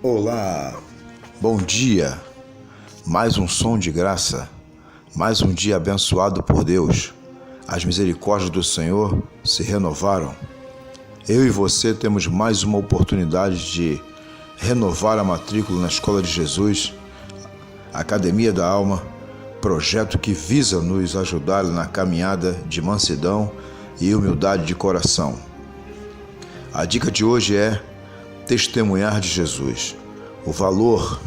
Olá, bom dia, mais um som de graça, mais um dia abençoado por Deus. As misericórdias do Senhor se renovaram. Eu e você temos mais uma oportunidade de renovar a matrícula na Escola de Jesus, Academia da Alma, projeto que visa nos ajudar na caminhada de mansidão e humildade de coração. A dica de hoje é testemunhar de Jesus, o valor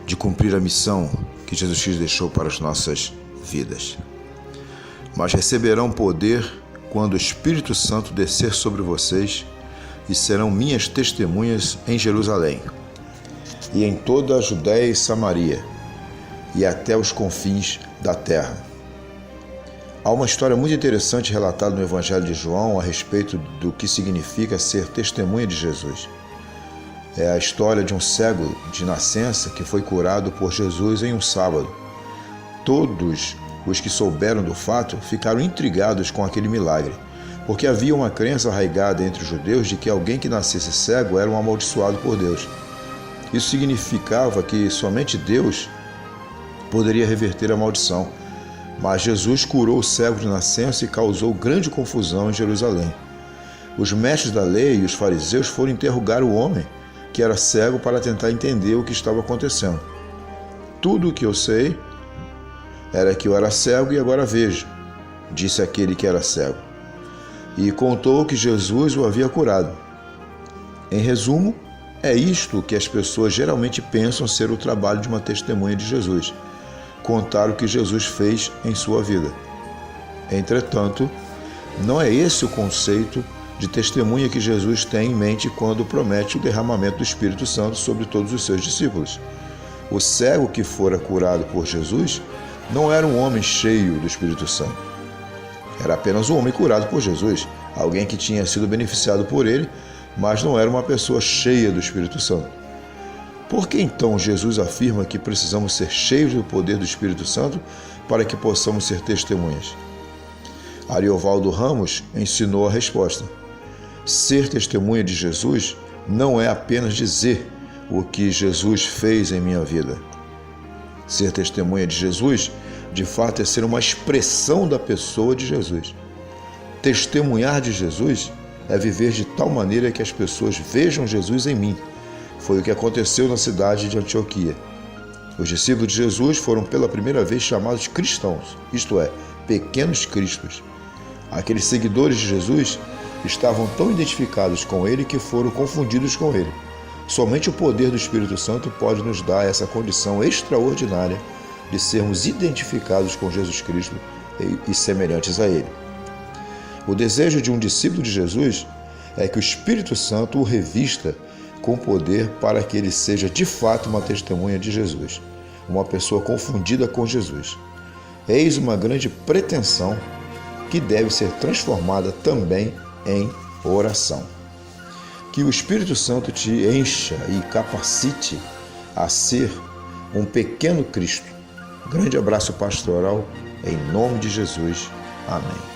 de cumprir a missão que Jesus Cristo deixou para as nossas vidas. Mas receberão poder quando o Espírito Santo descer sobre vocês e serão minhas testemunhas em Jerusalém e em toda a Judéia e Samaria e até os confins da terra. Há uma história muito interessante relatada no Evangelho de João a respeito do que significa ser testemunha de Jesus. É a história de um cego de nascença que foi curado por Jesus em um sábado. Todos os que souberam do fato ficaram intrigados com aquele milagre, porque havia uma crença arraigada entre os judeus de que alguém que nascesse cego era um amaldiçoado por Deus. Isso significava que somente Deus poderia reverter a maldição. Mas Jesus curou o cego de nascença e causou grande confusão em Jerusalém. Os mestres da lei e os fariseus foram interrogar o homem que era cego para tentar entender o que estava acontecendo. Tudo o que eu sei era que eu era cego e agora vejo, disse aquele que era cego. E contou que Jesus o havia curado. Em resumo, é isto que as pessoas geralmente pensam ser o trabalho de uma testemunha de Jesus: contar o que Jesus fez em sua vida. Entretanto, não é esse o conceito de testemunha que Jesus tem em mente quando promete o derramamento do Espírito Santo sobre todos os seus discípulos. O cego que fora curado por Jesus não era um homem cheio do Espírito Santo. Era apenas um homem curado por Jesus, alguém que tinha sido beneficiado por ele, mas não era uma pessoa cheia do Espírito Santo. Por que então Jesus afirma que precisamos ser cheios do poder do Espírito Santo para que possamos ser testemunhas? Ariovaldo Ramos ensinou a resposta. Ser testemunha de Jesus não é apenas dizer o que Jesus fez em minha vida. Ser testemunha de Jesus, de fato, é ser uma expressão da pessoa de Jesus. Testemunhar de Jesus é viver de tal maneira que as pessoas vejam Jesus em mim. Foi o que aconteceu na cidade de Antioquia. Os discípulos de Jesus foram pela primeira vez chamados cristãos, isto é, pequenos cristos. Aqueles seguidores de Jesus estavam tão identificados com ele que foram confundidos com ele. Somente o poder do Espírito Santo pode nos dar essa condição extraordinária de sermos identificados com Jesus Cristo e semelhantes a ele. O desejo de um discípulo de Jesus é que o Espírito Santo o revista com poder para que ele seja de fato uma testemunha de Jesus, uma pessoa confundida com Jesus. Eis uma grande pretensão que deve ser transformada também em oração. Que o Espírito Santo te encha e capacite a ser um pequeno Cristo. Grande abraço pastoral, em nome de Jesus. Amém.